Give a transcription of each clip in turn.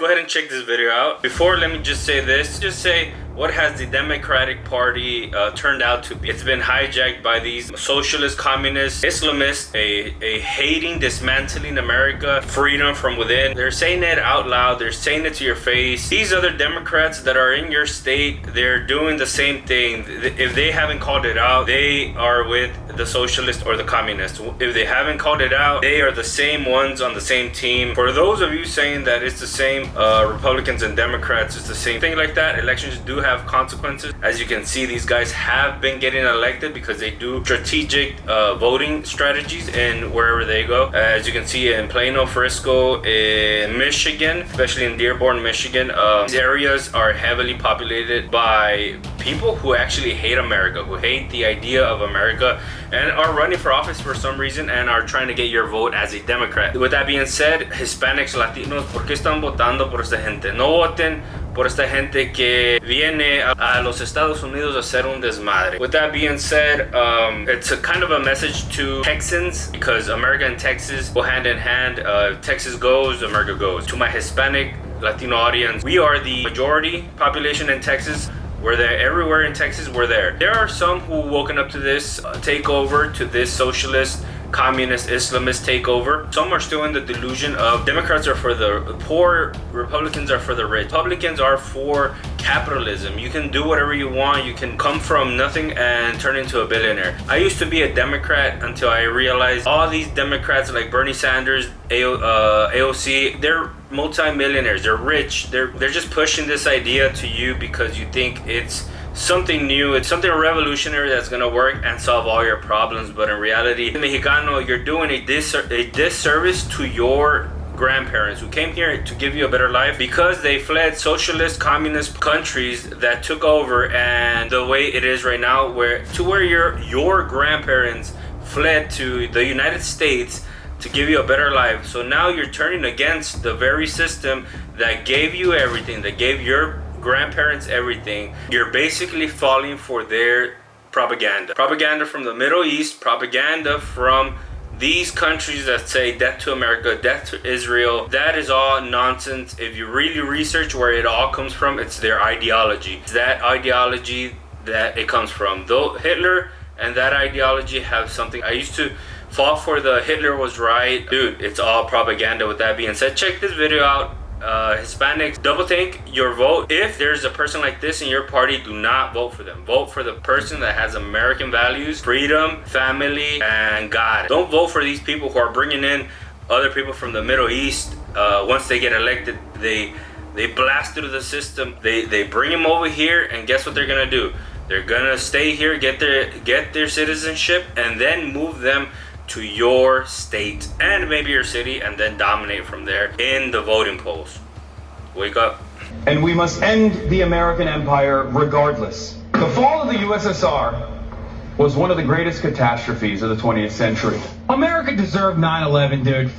Go ahead and check this video out. Before, let me just say this. Just say, what has the Democratic Party turned out to be? It's been hijacked by these socialist, communist, Islamists, a hating, dismantling America, freedom from within. They're saying it out loud. They're saying it to your face. These other Democrats that are in your state, they're doing the same thing. If they haven't called it out, they are with the socialist or the communist. If they haven't called it out, they are the same ones on the same team. For those of you saying that it's the same Republicans and Democrats, it's the same thing like that. Elections do have consequences. As you can see, these guys have been getting elected because they do strategic voting strategies in wherever they go. As you can see in Plano, Frisco, in Michigan, especially in Dearborn, Michigan, these areas are heavily populated by people who actually hate America, who hate the idea of America, and are running for office for some reason and are trying to get your vote as a Democrat. With that being said, Hispanics, Latinos, ¿por qué están votando por esta gente? No voten por esta gente que viene a los Estados Unidos a hacer un desmadre. With that being said, it's a kind of a message to Texans, because America and Texas go hand in hand. Texas goes, America goes. To my Hispanic, Latino audience, we are the majority population in Texas. We're there everywhere in Texas. We're there. There are some who woken up to this takeover, to this socialist, communist, Islamist takeover. Some are still in the delusion of Democrats are for the poor, Republicans are for the rich. Republicans are for capitalism. You can do whatever you want. You can come from nothing and turn into a billionaire. I used to be a Democrat until I realized all these Democrats like Bernie Sanders, AOC, they're multi-millionaires. They're rich. They're just pushing this idea to you because you think it's something new, it's something revolutionary that's gonna work and solve all your problems. But in reality, Mexicano, you're doing a disservice to your grandparents who came here to give you a better life, because they fled socialist, communist countries that took over. And the way it is right now, where your grandparents fled to the United States to give you a better life. So now you're turning against the very system that gave you everything, that gave your grandparents everything. You're basically falling for their propaganda. Propaganda from the Middle East, propaganda from these countries that say death to America, death to Israel. That is all nonsense. If you really research where it all comes from, it's their ideology. It's that ideology that it comes from. Though Hitler and that ideology have something. I used to fall for the Hitler was right. Dude, it's all propaganda. With that being said, check this video out. Hispanics, double think your vote. If there's a person like this in your party, do not vote for them. Vote for the person that has American values, freedom, family, and God. Don't vote for these people who are bringing in other people from the Middle East. Once they get elected, they blast through the system. They bring them over here, and guess what they're gonna do? They're gonna stay here, get their citizenship, and then move them to your state and maybe your city, and then dominate from there in the voting polls. Wake up. And we must end the American empire regardless. The fall of the USSR was one of the greatest catastrophes of the 20th century. America deserved 9/11, dude.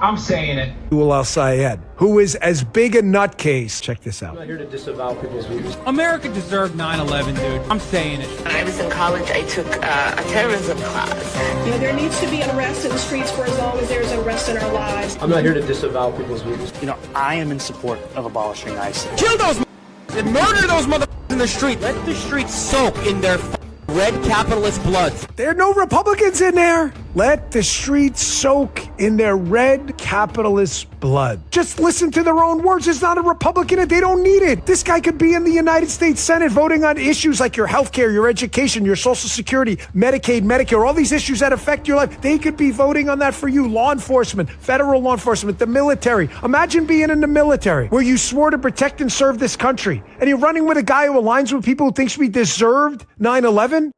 I'm saying it. Al Sayed, who is as big a nutcase. Check this out. I'm not here to disavow people's views. America deserved 9/11, dude. I'm saying it. When I was in college, I took a terrorism class. You know, there needs to be unrest in the streets for as long as there's unrest in our lives. I'm not here to disavow people's views. You know, I am in support of abolishing ISIS. Kill those and murder those in the street. Let the streets soak in their red capitalist blood. There are no Republicans in there. Let the streets soak in their red capitalist blood. Just listen to their own words. There's not a Republican and they don't need it. This guy could be in the United States Senate voting on issues like your healthcare, your education, your Social Security, Medicaid, Medicare, all these issues that affect your life. They could be voting on that for you. Law enforcement, federal law enforcement, the military. Imagine being in the military where you swore to protect and serve this country, and you're running with a guy who aligns with people who thinks we deserved 9/11.